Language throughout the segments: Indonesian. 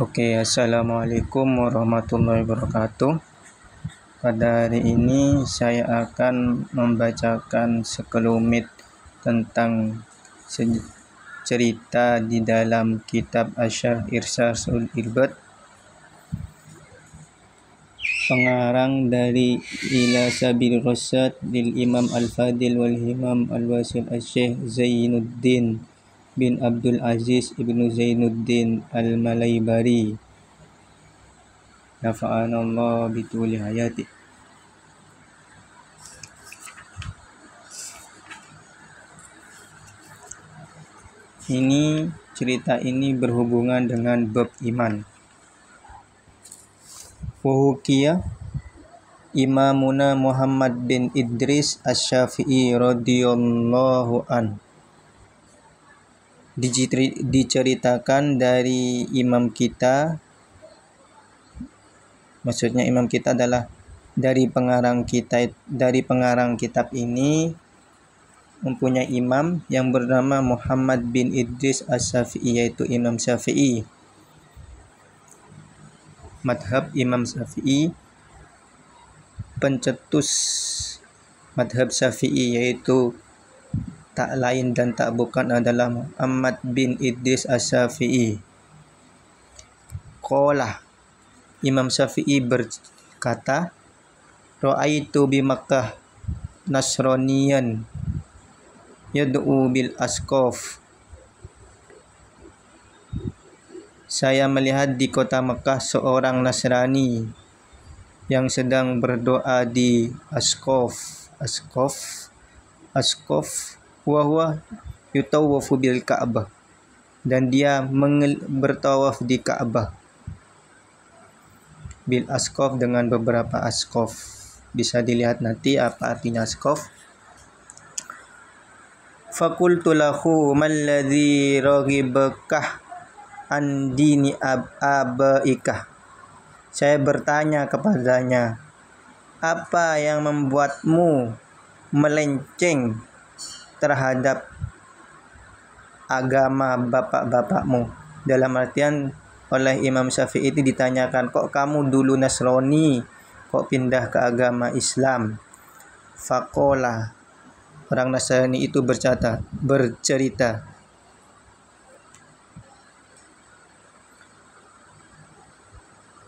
Oke, assalamualaikum warahmatullahi wabarakatuh. Pada hari ini saya akan membacakan sekelumit tentang cerita di dalam kitab Asyarh Irsyadul Irbad, pengarang dari Ila Sabil Rasyad lil Imam Al-Fadil wal Imam Al-Wasil Asy-Syaikh Zainuddin bin Abdul Aziz ibnu Zainuddin Al-Malaybari, nafa'ana Allah bituli hayati. Cerita ini berhubungan dengan bab iman. Wahukiya Imamuna Muhammad bin Idris Asy-Syafi'i radhiyallahu an. Diceritakan dari imam kita, maksudnya imam kita adalah dari pengarang kitab ini, mempunyai imam yang bernama Muhammad bin Idris Asy-Syafi'i, yaitu Imam Syafi'i. Madhab Imam Syafi'i, pencetus madhab Syafi'i, yaitu tak lain dan tak bukan adalah Muhammad bin Idris Asy-Syafi'i. Qala, Imam Syafi'i berkata, Ra'aitu bi Makkah Nasraniyan yad'u bil asqaf. Saya melihat di kota Mekah seorang Nasrani yang sedang berdoa di asqaf. Asqaf wa huwa yutawafu bil Ka'bah, dan dia bertawaf di Ka'bah. Bil asqaf, dengan beberapa asqaf. Bisa dilihat nanti apa artinya asqaf. Faqultu lahu malladzi raghibaka an dini abaika. Saya bertanya kepadanya, apa yang membuatmu melenceng terhadap agama bapak-bapakmu? Dalam artian, oleh Imam Syafi'i itu ditanyakan, kok kamu dulu Nasrani, kok pindah ke agama Islam? Faqala, orang Nasrani itu bercerita,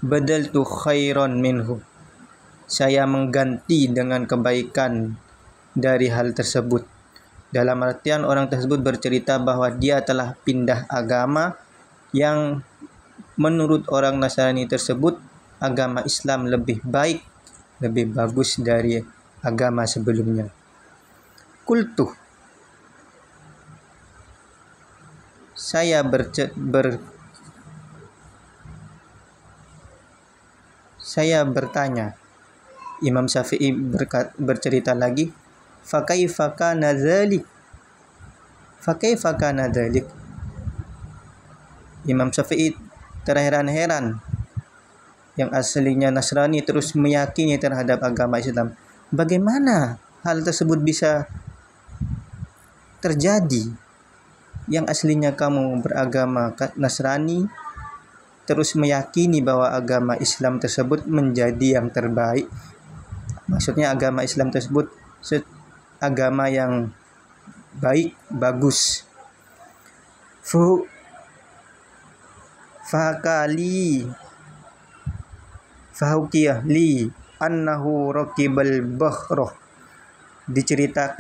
badaltu khairan minhu. Saya mengganti dengan kebaikan dari hal tersebut. Dalam artian, orang tersebut bercerita bahwa dia telah pindah agama yang menurut orang Nasrani tersebut agama Islam lebih baik, lebih bagus dari agama sebelumnya. Qultu, saya bertanya. Imam Syafi'i bercerita lagi, fakaifa kana dzalik. Imam Syafi'i terheran-heran, yang aslinya Nasrani terus meyakini terhadap agama Islam. Bagaimana hal tersebut bisa terjadi? Yang aslinya kamu beragama Nasrani terus meyakini bahwa agama Islam tersebut menjadi yang terbaik. Maksudnya agama Islam tersebut agama yang baik, bagus. Fahukiyah li annahu raqibal bahrah.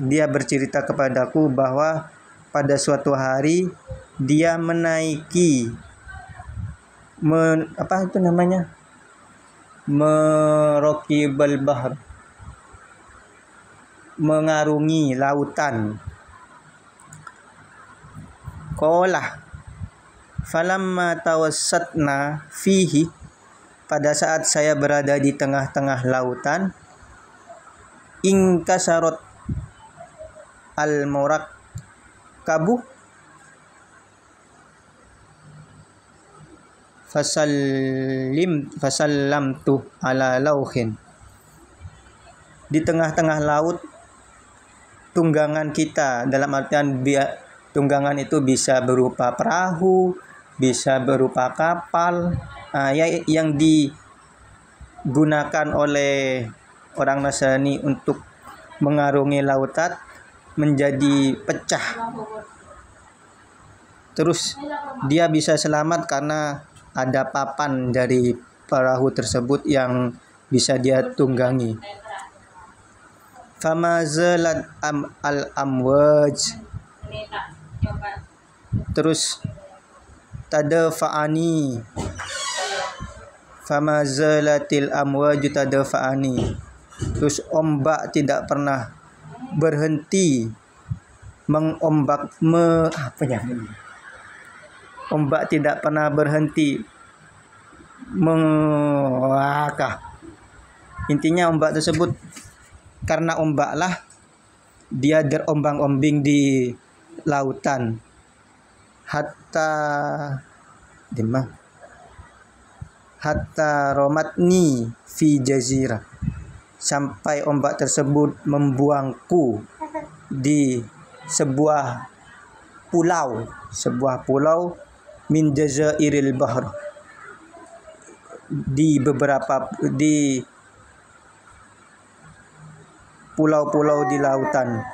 Dia bercerita kepadaku bahwa pada suatu hari dia menaiki meraqibal bahr, mengarungi lautan. Qala falamma tawassatna fihi, pada saat saya berada di tengah-tengah lautan, inkasarat al-murakkabu fasallamtu ala lauhin. Di tengah-tengah laut, tunggangan kita, dalam artian tunggangan itu bisa berupa perahu, bisa berupa kapal yang digunakan oleh orang Nasrani untuk mengarungi lautan menjadi pecah. Terus dia bisa selamat karena ada papan dari perahu tersebut yang bisa dia tunggangi. Famazalat al-amwaj. Terus tadafa'ani. Famazalatil amwaj tadafa'ani. Terus ombak tidak pernah berhenti ombak tidak pernah berhenti intinya ombak tersebut, karena ombaklah dia terombang-ambing di lautan hatta romatni fi jazirah, sampai ombak tersebut membuangku di sebuah pulau min jazairil bahr, di pulau-pulau di lautan.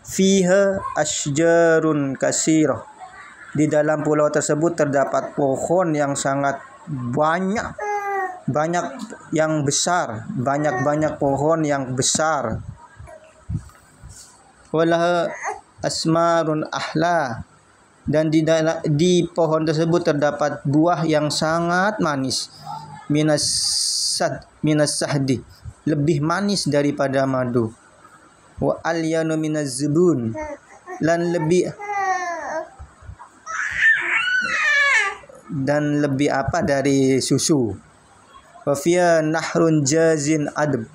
Fiha asjarun kasirah, di dalam pulau tersebut terdapat pohon yang sangat banyak yang besar, banyak pohon yang besar. Walah asmarun ahla, dan di pohon tersebut terdapat buah yang sangat manis. Minas sahdi, lebih manis daripada madu. Wa alyanu minaz zubun, dan lebih dari susu. Wa fiya nahrun jazin adb,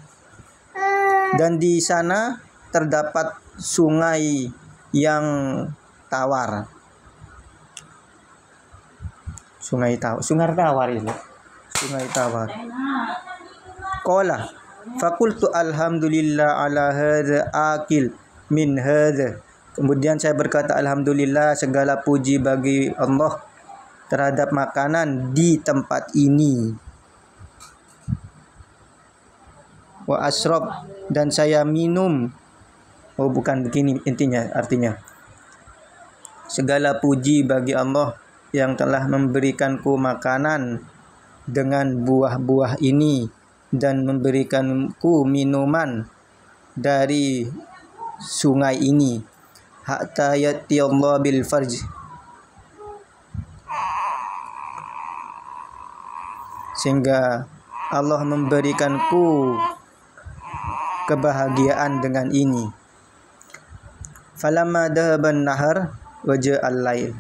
dan di sana terdapat sungai yang tawar. Sungai tawar. Qala fakultu alhamdulillah ala hadza akil min hadza. Kemudian saya berkata, alhamdulillah, segala puji bagi Allah terhadap makanan di tempat ini. Wa asrob, dan saya minum. Oh, bukan begini artinya. Segala puji bagi Allah yang telah memberikanku makanan dengan buah-buah ini dan memberikanku minuman dari sungai ini. Hatta yati Allah bil farj, sehingga Allah memberikanku kebahagiaan dengan ini. Falamma dhahaban nahar waja'al lail,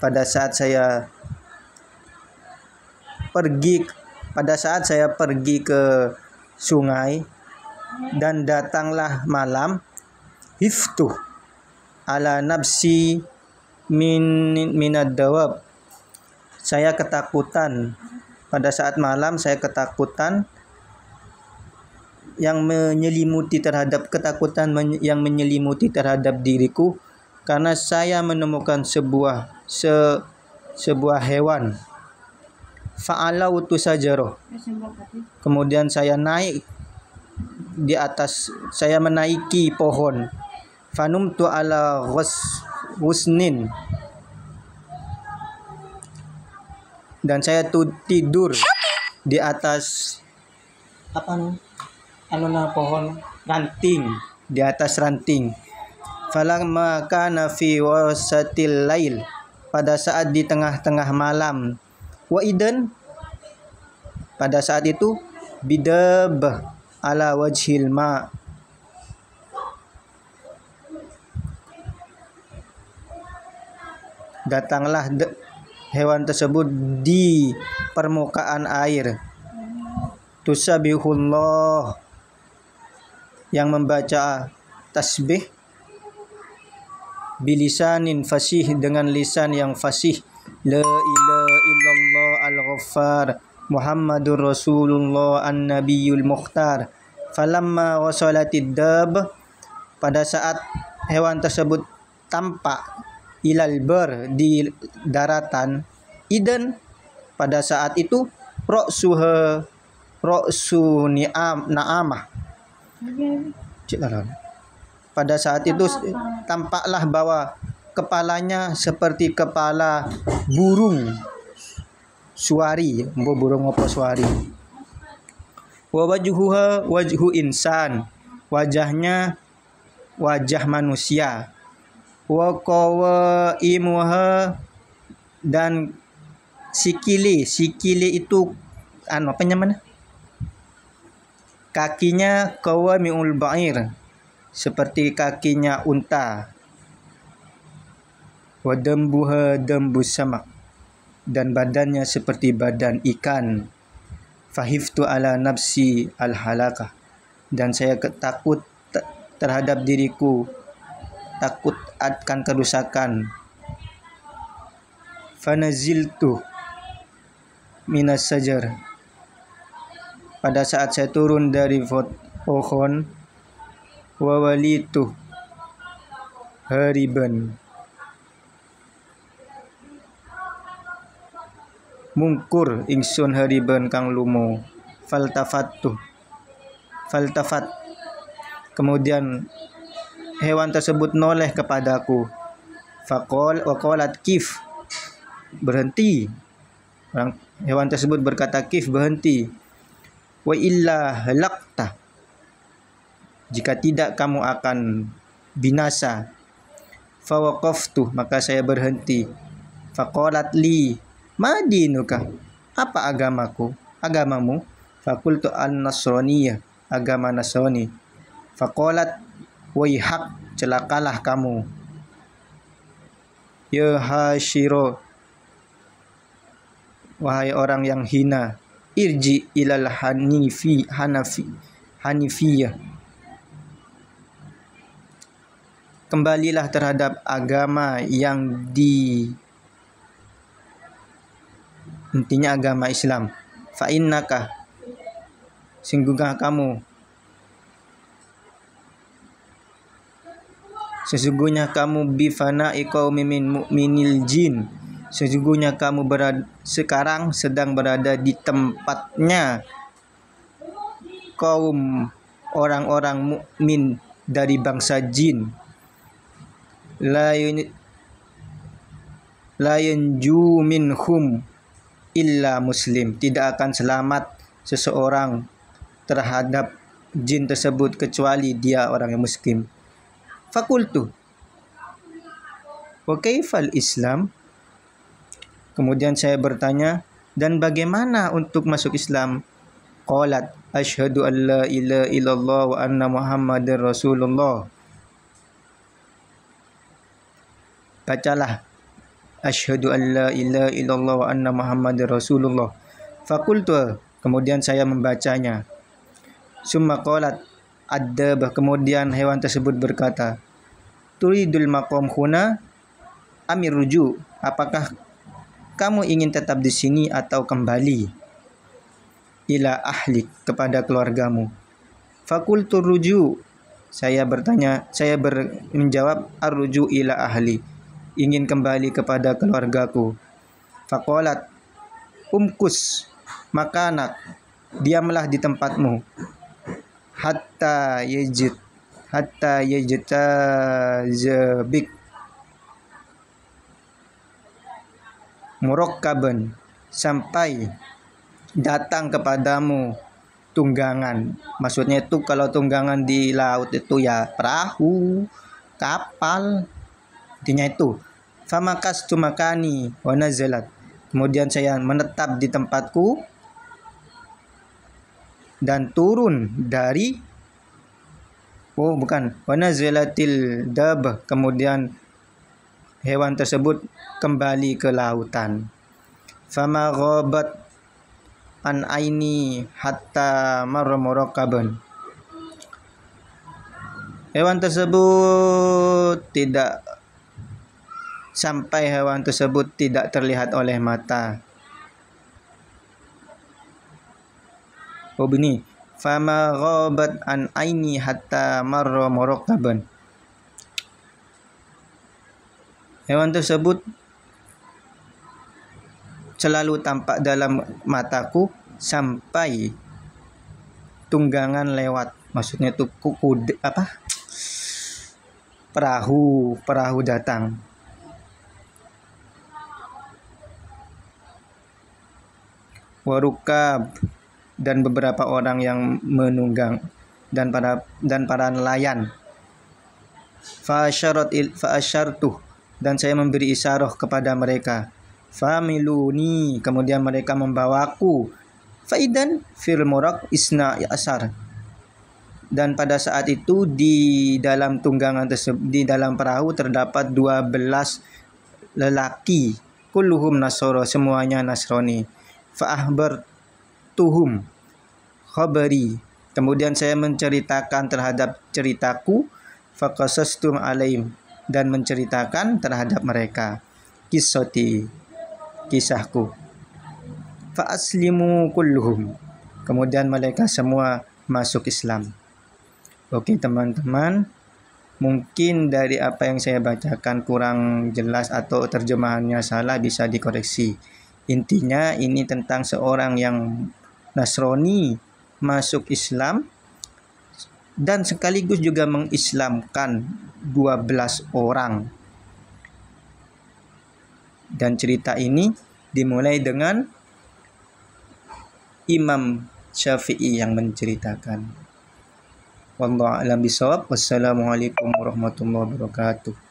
pada saat saya pergi ke sungai dan datanglah malam, hiftu ala nafsi minad dawab, saya ketakutan. Pada saat malam saya ketakutan yang menyelimuti terhadap diriku, karena saya menemukan sebuah hewan. Fa'alautu sajaroh, kemudian saya menaiki pohon. Fanumtu ala ghusnin, dan saya tidur di atas pohon ranting, di atas ranting. Falamma kana fi wasatil lail, pada saat di tengah-tengah malam. Wa idan, pada saat itu, bidab ala wajhil ma, datanglah hewan tersebut di permukaan air. Tusabihullah, yang membaca tasbih, bilisanin fasih, dengan lisan yang fasih. La ilaha illallah al-ghaffar Muhammadur Rasulullah an-nabiyul mukhtar. Falamma wasalatid dab, pada saat hewan tersebut tampak ilal bar, di daratan, Idan pada saat itu roksu naamah. Pada saat itu tampaklah bahwa kepalanya seperti kepala burung suari, burung apa suari. Wa wajhuha wajhu insan, wajahnya wajah manusia. Wa qawaimuha, dan sikili itu apa namanya? Kakinya qawamiul ba'ir, seperti kakinya unta. Wa dambuha dambus samak, dan badannya seperti badan ikan. Fahiftu ala nafsi al-halakah, dan saya takut terhadap diriku, takut akan kerusakan. Fanaziltu minas sajar, pada saat saya turun dari pohon. Wa walitu hariban, mungkur ingsun hariban kang lumo. Faltafat, kemudian hewan tersebut noleh kepadaku. Waqalat kif, berhenti. Hewan tersebut berkata, kif, berhenti. Wa illa halakta, jika tidak kamu akan binasa. Fawaqaftu, maka saya berhenti. Faqalat li ma dinuka, apa agamamu? Faqultu an-nasraniyah, agama Nasrani. Faqalat waihak, celakalah kamu. Ya hashiro, wahai orang yang hina. Irji ilal hanifiyah, kembalilah terhadap agama yang intinya agama Islam. Fa innaka, sesungguhnya kamu bifana'i qaumi min mu'minil jin, sesungguhnya kamu sekarang sedang berada di tempatnya kaum orang-orang mukmin dari bangsa jin. La yanju minhum illa muslim, tidak akan selamat seseorang terhadap jin tersebut kecuali dia orang yang muslim. Fakultu wa kaifal Islam, kemudian saya bertanya, dan bagaimana untuk masuk Islam? Qalat asyhadu an la ilaha illallah wa anna muhammadar rasulullah. Bacalah asyhadu an la ilaha illallah wa anna muhammadar rasulullah. Fakultu, kemudian saya membacanya. Summa qalat ad-dabah, kemudian hewan tersebut berkata, turidul maqam huna amir ruju, apakah kamu ingin tetap di sini atau kembali ila ahlik, kepada keluargamu? Fakultu ruju, saya menjawab ar-ruju ila ahli, ingin kembali kepada keluargaku. Faqalat umkus makanak, diamlah di tempatmu. Hatta yajtazabik murakkaban, sampai datang kepadamu tunggangan. Maksudnya itu kalau tunggangan di laut itu ya perahu, kapal, intinya itu. Famakastu makani wa nazalat, kemudian saya menetap di tempatku dan turun dari wa nazalatil dab, kemudian hewan tersebut kembali ke lautan. Fama ghabat an aini hatta marra murakaban, hewan tersebut tidak terlihat oleh mata. Begini, fama ghabat an aini hatta marra murakaban, hewan tersebut selalu tampak dalam mataku sampai tunggangan lewat. Maksudnya itu perahu datang. Warukab, dan beberapa orang yang menunggang, dan para nelayan. Fa'asyartuh, dan saya memberi isyarah kepada mereka. Familuni, kemudian mereka membawaku. Faidan fil muraq isna asar, dan pada saat itu di dalam tunggangan tersebut, di dalam perahu terdapat 12 lelaki. Kulluhum nasara, semuanya Nasrani. Fa'ahbartuhum khabari, kemudian saya menceritakan terhadap ceritaku. Faqasastum alaihim, dan menceritakan terhadap mereka kisahku. Fa'aslimu kulluhum, kemudian mereka semua masuk Islam. Oke teman-teman, mungkin dari apa yang saya bacakan kurang jelas atau terjemahannya salah, bisa dikoreksi. Intinya ini tentang seorang yang Nasrani masuk Islam dan sekaligus juga mengislamkan 12 orang. Dan cerita ini dimulai dengan Imam Syafi'i yang menceritakan. Wallahu a'lam bishawab. Wassalamualaikum warahmatullahi wabarakatuh.